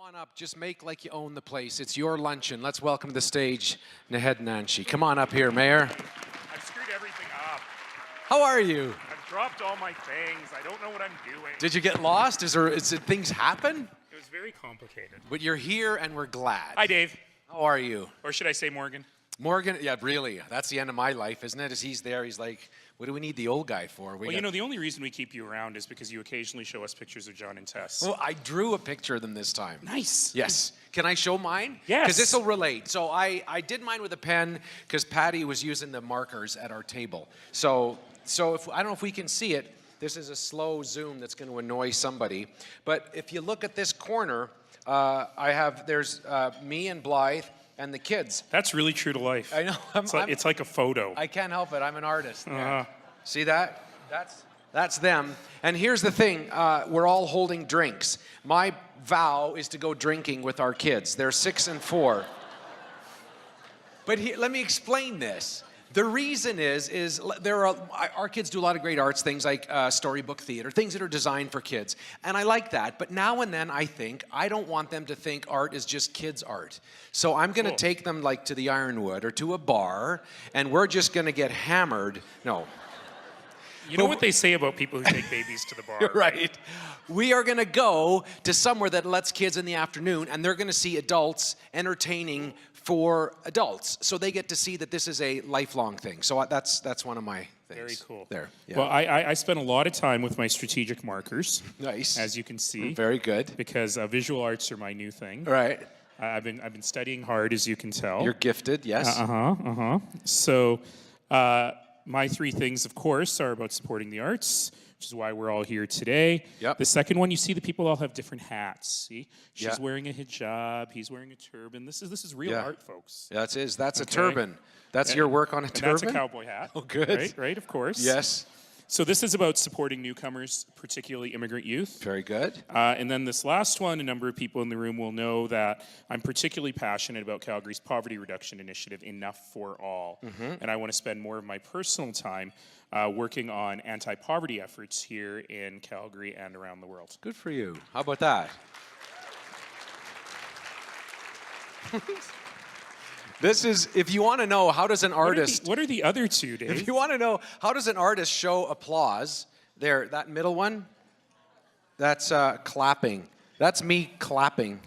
on up. Just make like you own the place. It's your luncheon. Let's welcome to the stage Naheed Nenshi. Come on up here, Mayor. I've screwed everything up. How are you? I've dropped all my things. I don't know what I'm doing. Did you get lost? Did things happen? It was very complicated. But you're here and we're glad. Hi, Dave. How are you? Or should I say Morgan? Morgan, yeah, really. That's the end of my life, isn't it? As he's there, he's like, what do we need the old guy for? Well, you know, the only reason we keep you around is because you occasionally show us pictures of John and Tess. Well, I drew a picture of them this time. Nice. Yes. Can I show mine? Yes. Because this will relate. So I did mine with a pen because Patty was using the markers at our table. So if I don't know if we can see it. This is a slow zoom that's going to annoy somebody. But if you look at this corner, there's me and Blythe and the kids. That's really true to life. I know. It's like a photo. I can't help it. I'm an artist. Uh-huh. See that? That's them. And here's the thing. We're all holding drinks. My vow is to go drinking with our kids. They're 6 and 4. But let me explain this. The reason is our kids do a lot of great arts, things like storybook theater, things that are designed for kids. And I like that. But now and then I don't want them to think art is just kids' art. So I'm going to take them like to the Ironwood or to a bar, and we're just going to get hammered. No. You know what they say about people who take babies to the bar? Right. We are going to go to somewhere that lets kids in the afternoon, and they're going to see adults entertaining for adults. So they get to see that this is a lifelong thing. So that's one of my things. Very cool. There. Yeah. Well, I spent a lot of time with my strategic markers. Nice. As you can see. Very good. Because visual arts are my new thing. Right. I've been studying hard, as you can tell. You're gifted, yes. So my three things, of course, are about supporting the arts, which is why we're all here today. Yep. The second one, you see the people all have different hats. See, she's Yeah. wearing a hijab, he's wearing a turban. This is real art, folks. That's a Okay. turban. That's your work on a turban? That's a cowboy hat. Oh, good. Right, of course. Yes. So this is about supporting newcomers, particularly immigrant youth. Very good. And then this last one, a number of people in the room will know that I'm particularly passionate about Calgary's poverty reduction initiative, Enough for All. And I want to spend more of my personal time working on anti-poverty efforts here in Calgary and around the world. Good for you. How about that? This is, if you want to know, how does an artist... What are the other two, Dave? If you want to know, how does an artist show applause? There, that middle one, that's clapping. That's me clapping.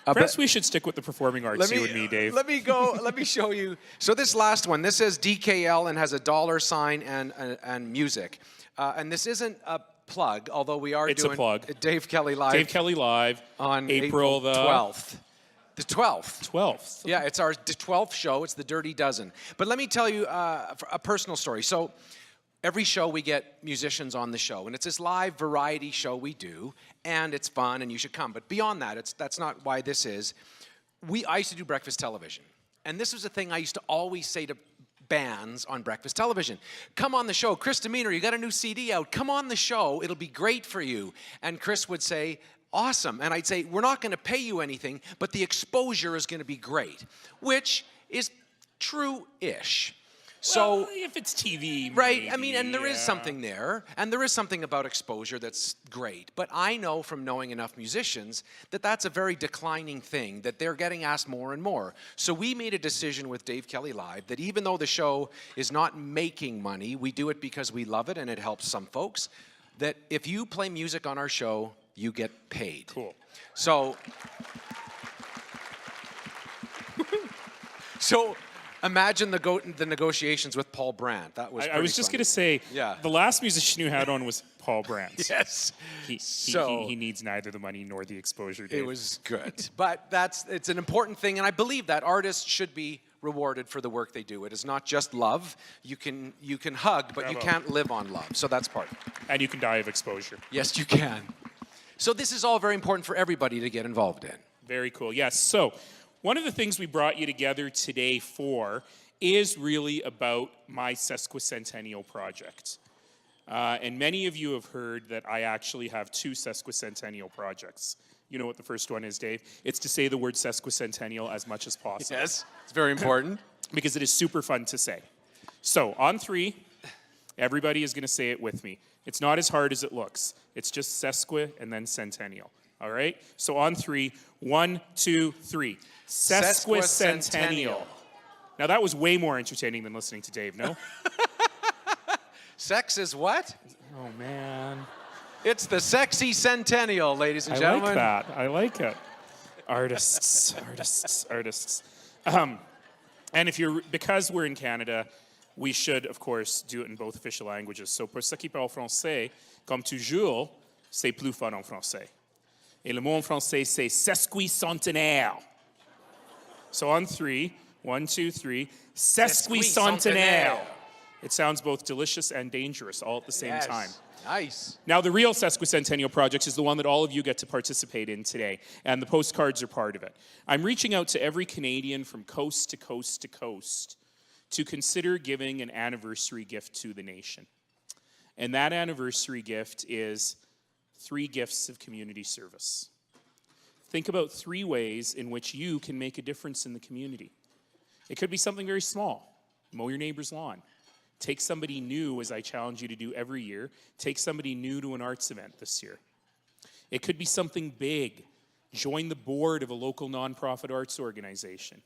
Perhaps we should stick with the performing arts, you and me, Dave. Let me show you. So this last one, this says DKL and has a dollar sign and music. And this isn't a plug, although we are It's doing a plug. Dave Kelly Live. Dave Kelly Live on April the 12th. The 12th. 12th. Yeah, it's our 12th show. It's the Dirty Dozen. But let me tell you a personal story. So every show we get musicians on the show, and it's this live variety show we do, and it's fun, and you should come. But beyond that, that's not why this is. I used to do breakfast television, and this was a thing I used to always say to bands on breakfast television. Come on the show. Chris Demeanor, you got a new CD out. Come on the show. It'll be great for you. And Chris would say, awesome. And I'd say, we're not going to pay you anything, but the exposure is going to be great, which is true-ish. So, well, if it's TV, right? maybe, I mean, and there is something there, and there is something about exposure that's great. But I know from knowing enough musicians that that's a very declining thing, that they're getting asked more and more. So we made a decision with Dave Kelly Live that even though the show is not making money, we do it because we love it and it helps some folks, that if you play music on our show, you get paid. Cool. So imagine the negotiations with Paul Brandt. That was. I was just going to say. Yeah. The last musician you had on was Paul Brandt. Yes. He needs neither the money nor the exposure, Dave. It was good, but it's an important thing, and I believe that artists should be rewarded for the work they do. It is not just love. You can hug, but you can't live on love. So that's part. And you can die of exposure. Yes, you can. So this is all very important for everybody to get involved in. Very cool. Yes. So one of the things we brought you together today for is really about my sesquicentennial project. And many of you have heard that I actually have two sesquicentennial projects. You know what the first one is, Dave? It's to say the word sesquicentennial as much as possible. Yes, it's very important. Because it is super fun to say. So on 3, everybody is going to say it with me. It's not as hard as it looks. It's just sesqui and then centennial. All right? So on 3, 1, 2, 3. Sesquicentennial. Now that was way more entertaining than listening to Dave, no? Sex is what? Oh, man. It's the sexy centennial, ladies and gentlemen. I like that. I like it. Artists, artists, artists. And because we're in Canada, we should, of course, do it in both official languages. So pour ceux qui parlent français, comme toujours, c'est plus fun en français. Et le mot en français, c'est sesquicentenaire. So on 3, 1, 2, 3, sesquicentenaire. It sounds both delicious and dangerous all at the same time. Nice. Now, the real Sesquicentennial Project is the one that all of you get to participate in today, and the postcards are part of it. I'm reaching out to every Canadian from coast to coast to coast to consider giving an anniversary gift to the nation. And that anniversary gift is 3 gifts of community service. Think about 3 ways in which you can make a difference in the community. It could be something very small. Mow your neighbor's lawn. Take somebody new, as I challenge you to do every year. Take somebody new to an arts event this year. It could be something big. Join the board of a local nonprofit arts organization.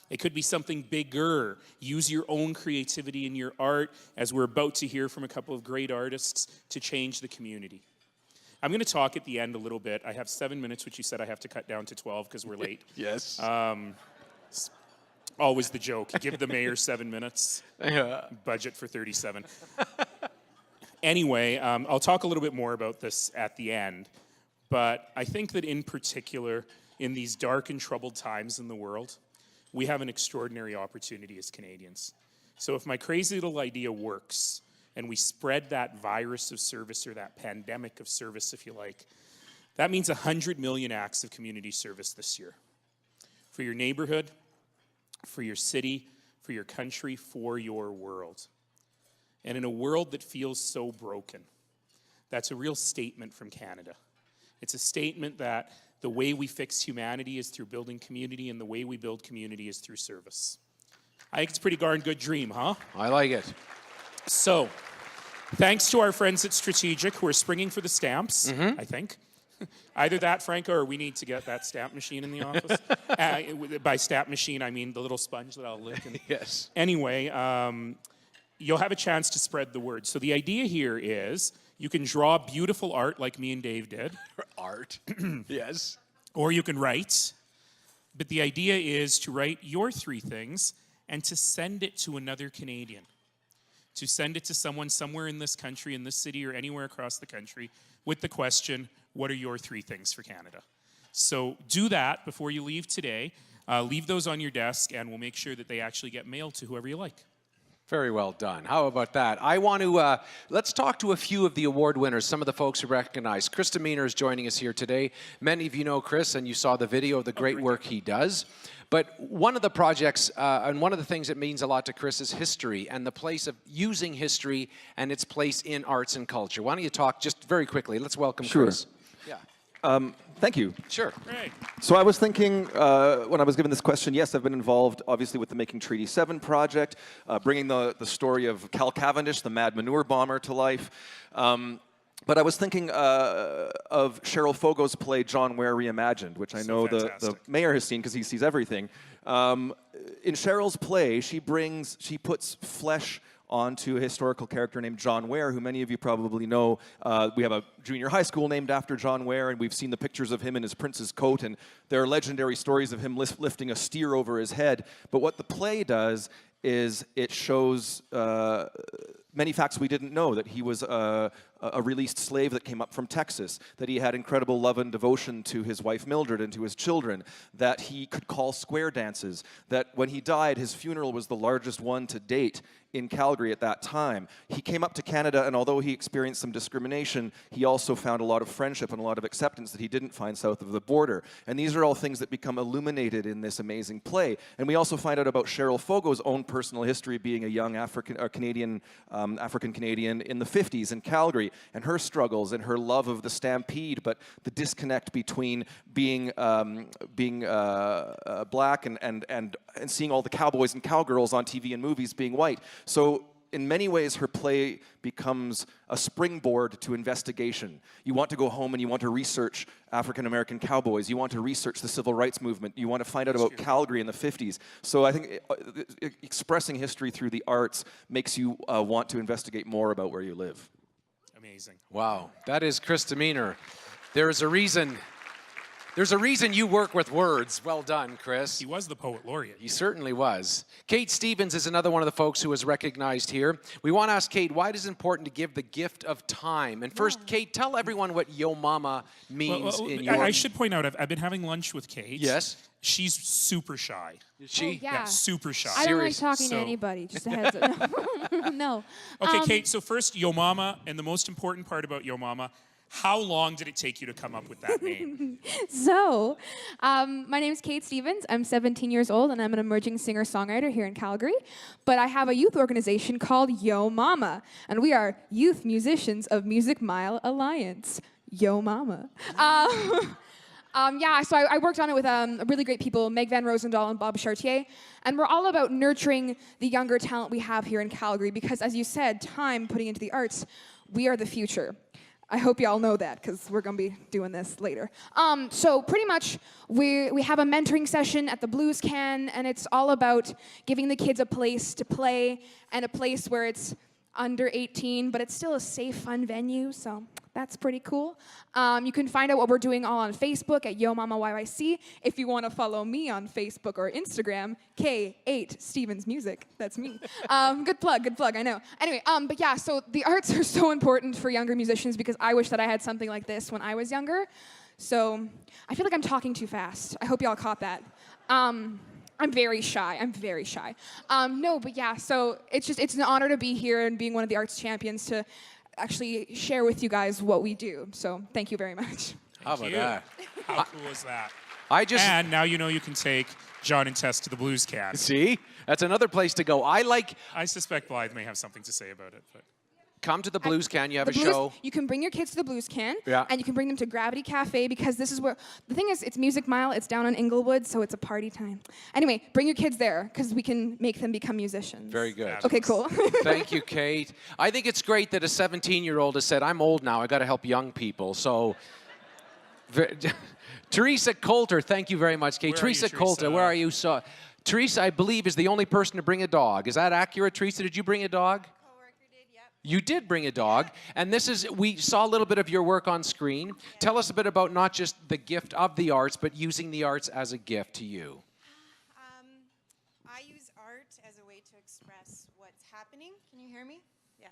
It could be something bigger. Use your own creativity in your art, as we're about to hear from a couple of great artists, to change the community. I'm going to talk at the end a little bit. I have 7 minutes, which you said I have to cut down to 12 because we're late. Yes. Always the joke. Give the mayor 7 minutes. Yeah. Budget for 37. Anyway, I'll talk a little bit more about this at the end. But I think that in particular, in these dark and troubled times in the world, we have an extraordinary opportunity as Canadians. So if my crazy little idea works, and we spread that virus of service, or that pandemic of service, if you like, that means 100 million acts of community service this year. For your neighborhood, for your city, for your country, for your world. And in a world that feels so broken, that's a real statement from Canada. It's a statement that the way we fix humanity is through building community, and the way we build community is through service. I think it's a pretty darn good dream, huh? I like it. So, thanks to our friends at Strategic who are springing for the stamps, I think. Either that, Franco, or we need to get that stamp machine in the office. By stamp machine, I mean the little sponge that I'll lick. Yes. Anyway, you'll have a chance to spread the word. So the idea here is you can draw beautiful art like me and Dave did. Art. Yes. Or you can write. But the idea is to write your 3 things and to send it to another Canadian. To send it to someone somewhere in this country, in this city, or anywhere across the country with the question, what are your 3 things for Canada? So do that before you leave today. Leave those on your desk, and we'll make sure that they actually get mailed to whoever you like. Very well done. How about that? I want to, let's talk to a few of the award winners, some of the folks who recognize. Chris Demeanor is joining us here today. Many of you know Chris, and you saw the video of the great work he does. But one of the projects, and one of the things that means a lot to Chris is history, and the place of using history and its place in arts and culture. Why don't you talk just very quickly? Let's welcome Chris. Yeah. Thank you. Sure. Great. So I was thinking, when I was given this question, yes, I've been involved, obviously, with the Making Treaty 7 project, bringing the story of Cal Cavendish, the mad manure bomber, to life. But I was thinking of Cheryl Fogo's play John Ware Reimagined, which I know the mayor has seen because he sees everything. In Cheryl's play, she puts flesh onto a historical character named John Ware, who many of you probably know. We have a junior high school named after John Ware, and we've seen the pictures of him in his prince's coat, and there are legendary stories of him lifting a steer over his head. But what the play does is it shows many facts we didn't know, that he was a released slave that came up from Texas, that he had incredible love and devotion to his wife Mildred and to his children, that he could call square dances, that when he died, his funeral was the largest one to date in Calgary at that time. He came up to Canada, and although he experienced some discrimination, he also found a lot of friendship and a lot of acceptance that he didn't find south of the border. And these are all things that become illuminated in this amazing play. And we also find out about Cheryl Fogo's own personal history, being a young African-Canadian in the 50s in Calgary, and her struggles and her love of the Stampede, but the disconnect between being black and seeing all the cowboys and cowgirls on TV and movies being white. So in many ways, her play becomes a springboard to investigation. You want to go home and you want to research African-American cowboys. You want to research the civil rights movement. You want to find out about Calgary in the 50s. So I think expressing history through the arts makes you want to investigate more about where you live. Amazing. Wow, that is Chris Demeanor. There's a reason you work with words. Well done, Chris. He was the poet laureate. He certainly was. Kate Stevens is another one of the folks who was recognized here. We want to ask Kate, why it is important to give the gift of time? And first, Kate, tell everyone what Yo Mama means in your... I should point out, I've been having lunch with Kate. Yes. She's super shy. Is she? Oh, yeah. Yeah, super shy. I don't like Serious. talking to anybody, just a heads up. No. Okay, Kate, so first, Yo Mama, and the most important part about Yo Mama, how long did it take you to come up with that name? So, my name is Kate Stevens. I'm 17 years old, and I'm an emerging singer-songwriter here in Calgary. But I have a youth organization called Yo Mama, and we are youth musicians of Music Mile Alliance. Yo Mama. So I worked on it with really great people, Meg Van Rosendahl and Bob Chartier, and we're all about nurturing the younger talent we have here in Calgary because, as you said, time putting into the arts, we are the future. I hope y'all know that because we're going to be doing this later. So pretty much we have a mentoring session at the Blues Can, and it's all about giving the kids a place to play and a place where it's under 18, but it's still a safe, fun venue, so that's pretty cool. You can find out what we're doing all on Facebook at Yo Mama YYC. If you want to follow me on Facebook or Instagram, K8 Stevens Music. That's me. Good plug, I know. Anyway, but yeah, so the arts are so important for younger musicians because I wish that I had something like this when I was younger. So I feel like I'm talking too fast. I hope y'all caught that. I'm very shy. No, but yeah, so it's an honor to be here and being one of the arts champions to actually share with you guys what we do. So thank you very much. How about that? How cool is that? And now you know you can take John and Tess to the Blues Can. see, that's another place to go. I suspect Blythe may have something to say about it. But. Come to the Blues Can. You have a Blues, show. You can bring your kids to the Blues Can, Yeah. and you can bring them to Gravity Cafe because this is where, the thing is, it's Music Mile, it's down in Inglewood, so it's a party time. Anyway, bring your kids there because we can make them become musicians. Very good. Okay, cool. Thank you, Kate. I think it's great that a 17-year-old has said, I'm old now, I got to help young people. So, Teresa Coulter, thank you very much, Kate. Where are you, Teresa Coulter, where are you? So, Teresa, I believe, is the only person to bring a dog. Is that accurate, Teresa? Did you bring a dog? You did bring a dog, and we saw a little bit of your work on screen. Tell us a bit about not just the gift of the arts, but using the arts as a gift to you. I use art as a way to express what's happening. Can you hear me? Yeah.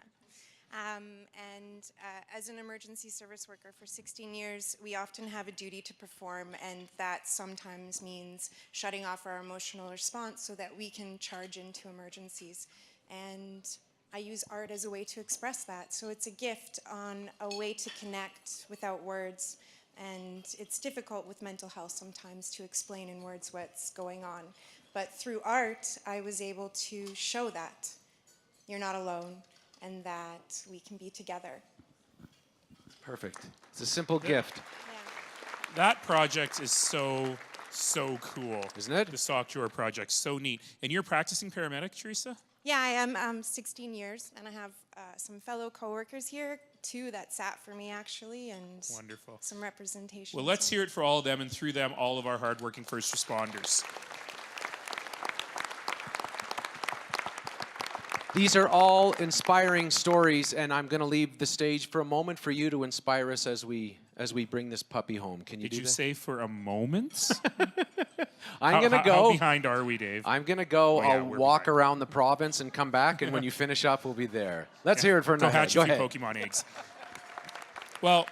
As an emergency service worker for 16 years, we often have a duty to perform, and that sometimes means shutting off our emotional response so that we can charge into emergencies. And I use art as a way to express that. So it's a gift on a way to connect without words. And it's difficult with mental health sometimes to explain in words what's going on. But through art, I was able to show that you're not alone and that we can be together. Perfect. It's a simple gift. Yeah. That project is so cool. Isn't it? The Sock Drawer project, so neat. And you're practicing paramedic, Teresa? Yeah, I am 16 years, and I have some fellow coworkers here, too, that sat for me, actually, and Wonderful. some representation. Well, let's hear it for all of them, and through them, all of our hardworking first responders. These are all inspiring stories, and I'm going to leave the stage for a moment for you to inspire us as we bring this puppy home. Can you Did do you that? say for a moment? I'm going to go. How behind are we, Dave? I'm going to go. Oh, yeah, I'll we're walk behind. around the province and come back, and when you finish up, we'll be there. Let's hear it for Go Naheed. hatch Go a few ahead. Pokemon eggs. Well,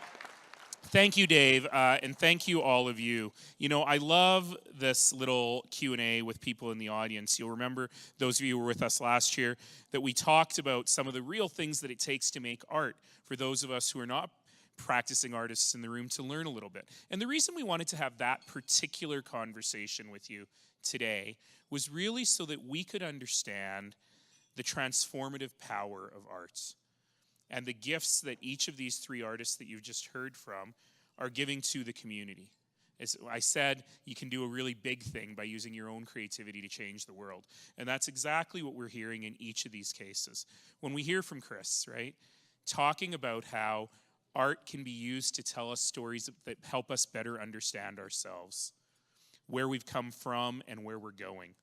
thank you, Dave, and thank you, all of you. You know, I love this little Q&A with people in the audience. You'll remember, those of you who were with us last year, that we talked about some of the real things that it takes to make art for those of us who are not practicing artists in the room to learn a little bit. And the reason we wanted to have that particular conversation with you today was really so that we could understand the transformative power of arts and the gifts that each of these three artists that you've just heard from are giving to the community. As I said, you can do a really big thing by using your own creativity to change the world. And that's exactly what we're hearing in each of these cases. When we hear from Chris, right, talking about how art can be used to tell us stories that help us better understand ourselves, where we've come from and where we're going.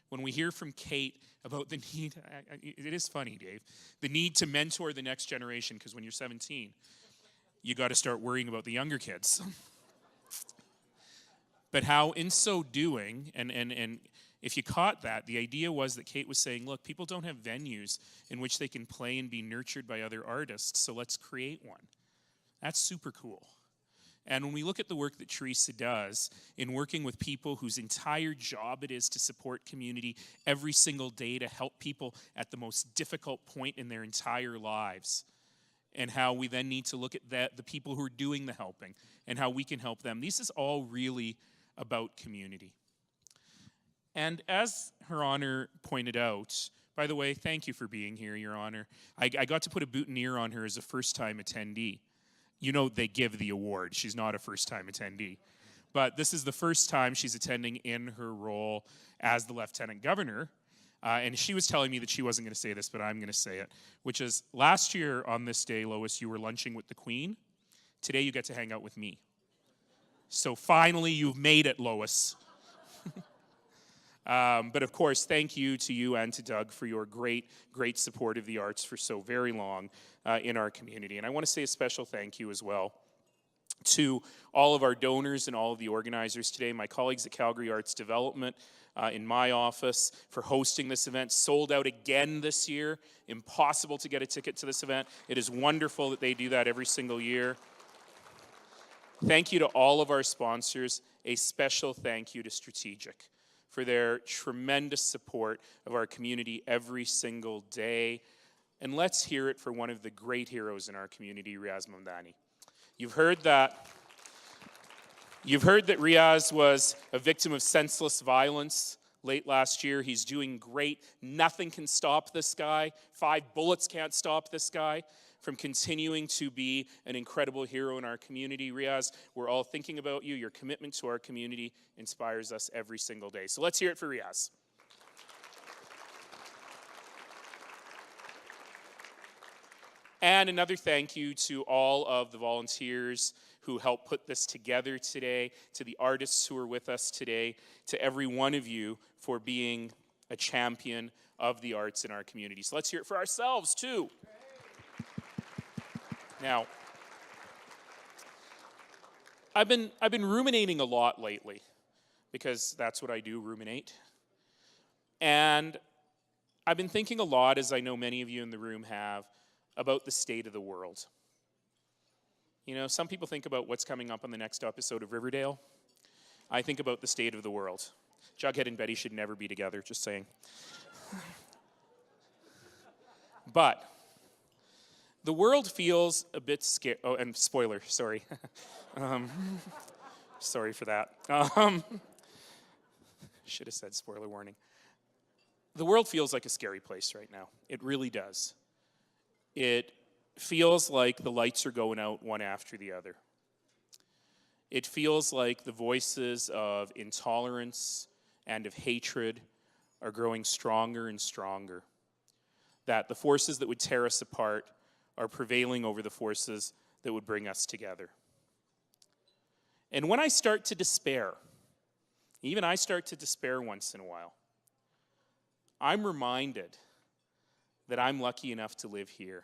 When we hear from Kate about the need, it is funny, Dave, the need to mentor the next generation, because when you're 17, you got to start worrying about the younger kids. But how in so doing, and if you caught that, the idea was that Kate was saying, look, people don't have venues in which they can play and be nurtured by other artists, so let's create one. That's super cool. And when we look at the work that Teresa does in working with people whose entire job it is to support community every single day to help people at the most difficult point in their entire lives, and how we then need to look at the people who are doing the helping and how we can help them. This is all really about community. And as Her Honor pointed out, by the way, thank you for being here, Your Honor. I got to put a boutonniere on her as a first-time attendee. You know they give the award. She's not a first-time attendee. But this is the first time she's attending in her role as the Lieutenant Governor. And she was telling me that she wasn't going to say this, but I'm going to say it, which is last year on this day, Lois, you were lunching with the Queen. Today you get to hang out with me. So finally you've made it, Lois. But of course, thank you to you and to Doug for your great, great support of the arts for so very long in our community. And I want to say a special thank you as well to all of our donors and all of the organizers today, my colleagues at Calgary Arts Development, in my office for hosting this event. Sold out again this year. Impossible to get a ticket to this event. It is wonderful that they do that every single year. Thank you to all of our sponsors. A special thank you to Strategic for their tremendous support of our community every single day. And let's hear it for one of the great heroes in our community, Riaz Mamdani. You've heard that Riaz was a victim of senseless violence late last year. He's doing great. Nothing can stop this guy. 5 bullets can't stop this guy from continuing to be an incredible hero in our community. Riaz, we're all thinking about you. Your commitment to our community inspires us every single day. So let's hear it for Riaz. And another thank you to all of the volunteers who helped put this together today, to the artists who are with us today, to every one of you for being a champion of the arts in our community. So let's hear it for ourselves too. Now, I've been ruminating a lot lately, because that's what I do, ruminate. And I've been thinking a lot, as I know many of you in the room have, about the state of the world. You know, some people think about what's coming up on the next episode of Riverdale. I think about the state of the world. Jughead and Betty should never be together, just saying. But the world feels a bit scared. Oh, and spoiler, sorry. Sorry for that. Should have said spoiler warning. The world feels like a scary place right now. It really does. It feels like the lights are going out one after the other. It feels like the voices of intolerance and of hatred are growing stronger and stronger. That the forces that would tear us apart are prevailing over the forces that would bring us together. And when I start to despair, even I start to despair once in a while, I'm reminded that I'm lucky enough to live here.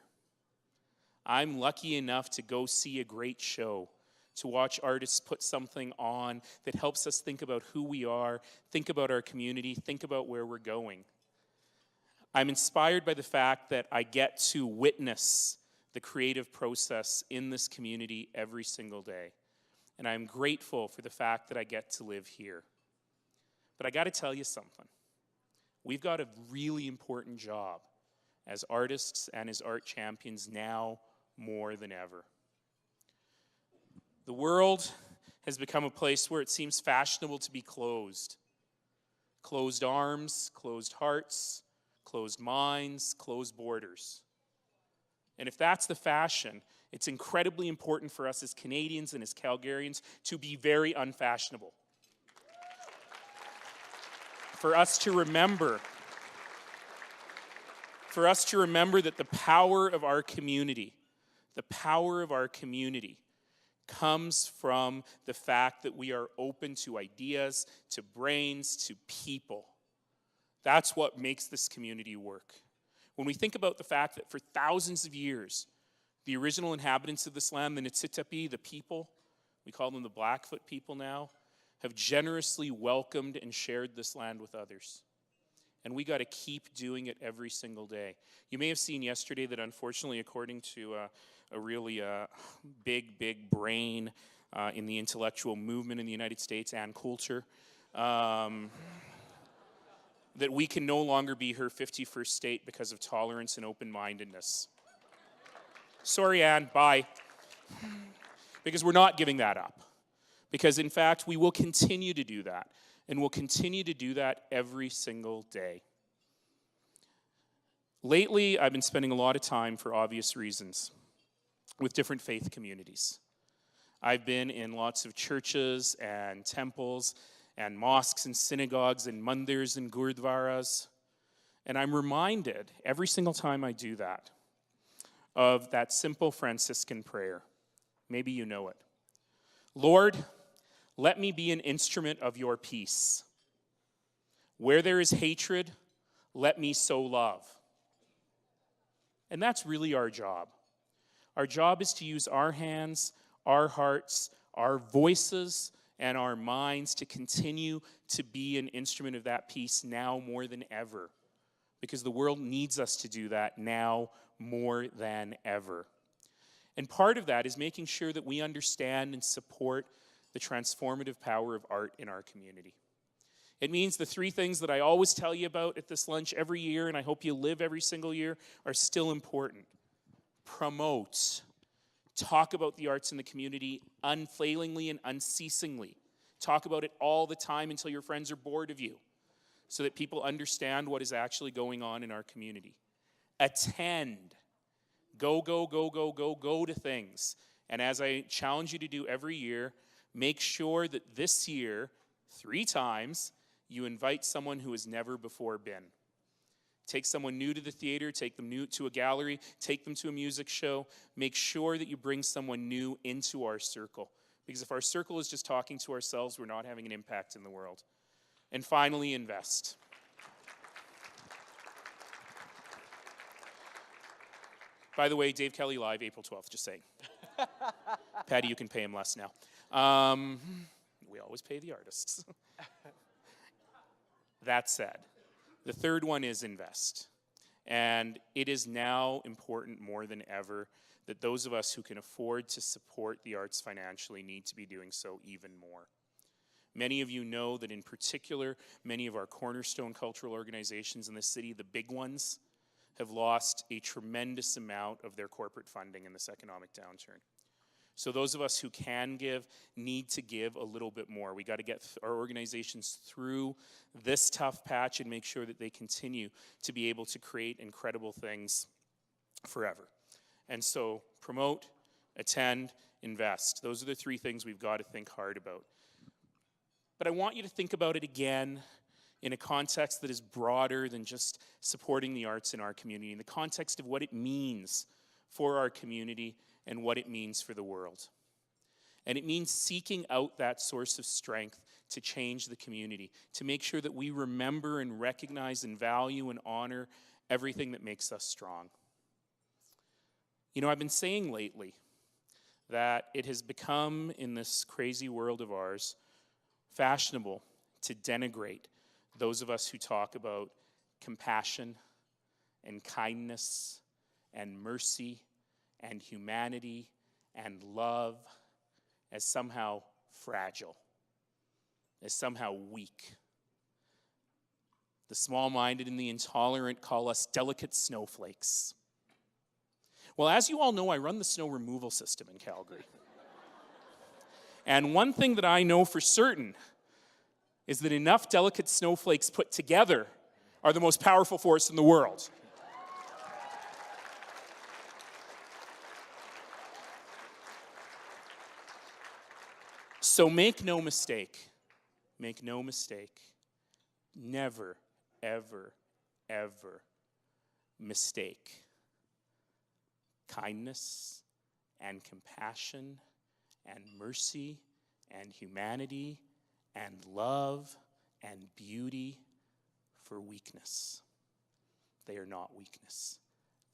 I'm lucky enough to go see a great show, to watch artists put something on that helps us think about who we are, think about our community, think about where we're going. I'm inspired by the fact that I get to witness the creative process in this community every single day. And I'm grateful for the fact that I get to live here. But I got to tell you something. We've got a really important job as artists and as art champions now more than ever. The world has become a place where it seems fashionable to be closed. Closed arms, closed hearts, closed minds, closed borders. And if that's the fashion, It's incredibly important for us as Canadians and as Calgarians to be very unfashionable. For us to remember that the power of our community comes from the fact that we are open to ideas, to brains, to people. That's what makes this community work. When we think about the fact that for thousands of years, the original inhabitants of this land, the Nitsitapi, the people, we call them the Blackfoot people now, have generously welcomed and shared this land with others. And we got to keep doing it every single day. You may have seen yesterday that unfortunately, according to a really big brain in the intellectual movement in the United States, Ann Coulter, that we can no longer be her 51st state because of tolerance and open-mindedness. Sorry, Ann, bye. Because we're not giving that up. Because in fact, we will continue to do that. And we'll continue to do that every single day. Lately, I've been spending a lot of time, for obvious reasons, with different faith communities. I've been in lots of churches and temples and mosques and synagogues and mandirs and gurdwaras. And I'm reminded, every single time I do that, of that simple Franciscan prayer. Maybe you know it. Lord, let me be an instrument of your peace. Where there is hatred, let me sow love. And that's really our job. Our job is to use our hands, our hearts, our voices, and our minds to continue to be an instrument of that peace now more than ever. Because the world needs us to do that now more than ever. And part of that is making sure that we understand and support the transformative power of art in our community. It means the three things that I always tell you about at this lunch every year, and I hope you live every single year, are still important. Promote. Talk about the arts in the community unfailingly and unceasingly. Talk about it all the time until your friends are bored of you, so that people understand what is actually going on in our community. Attend. Go to things. And as I challenge you to do every year, make sure that this year, 3 times, you invite someone who has never before been. Take someone new to the theater, take them new to a gallery, take them to a music show. Make sure that you bring someone new into our circle. Because if our circle is just talking to ourselves, we're not having an impact in the world. And finally, invest. By the way, Dave Kelly Live, April 12th, just saying. Patty, you can pay him less now. We always pay the artists. That said, the third one is invest. And it is now important more than ever that those of us who can afford to support the arts financially need to be doing so even more. Many of you know that in particular, many of our cornerstone cultural organizations in the city, the big ones, have lost a tremendous amount of their corporate funding in this economic downturn. So those of us who can give need to give a little bit more. We got to get our organizations through this tough patch and make sure that they continue to be able to create incredible things forever. And so promote, attend, invest. Those are the 3 things we've got to think hard about. But I want you to think about it again in a context that is broader than just supporting the arts in our community, in the context of what it means for our community and what it means for the world. And it means seeking out that source of strength to change the community, to make sure that we remember and recognize and value and honor everything that makes us strong. You know, I've been saying lately that it has become, in this crazy world of ours, fashionable to denigrate those of us who talk about compassion and kindness and mercy and humanity and love as somehow fragile, as somehow weak. The small-minded and the intolerant call us delicate snowflakes. Well, as you all know, I run the snow removal system in Calgary. And one thing that I know for certain is that enough delicate snowflakes put together are the most powerful force in the world. So make no mistake, never, ever, ever mistake kindness and compassion and mercy and humanity and love and beauty for weakness. They are not weakness.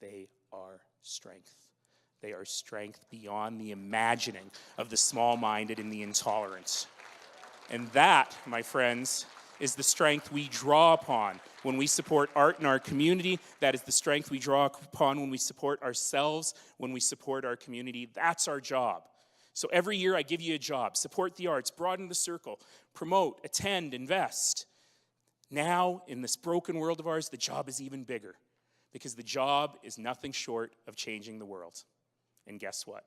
They are strength. They are strength beyond the imagining of the small-minded and the intolerant. And that, my friends, is the strength we draw upon when we support art in our community. That is the strength we draw upon when we support ourselves, when we support our community. That's our job. So every year I give you a job. Support the arts, broaden the circle, promote, attend, invest. Now, in this broken world of ours, the job is even bigger, because the job is nothing short of changing the world. And guess what?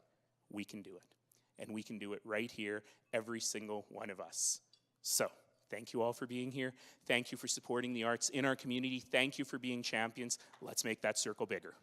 We can do it. And we can do it right here, every single one of us. So, thank you all for being here. Thank you for supporting the arts in our community. Thank you for being champions. Let's make that circle bigger.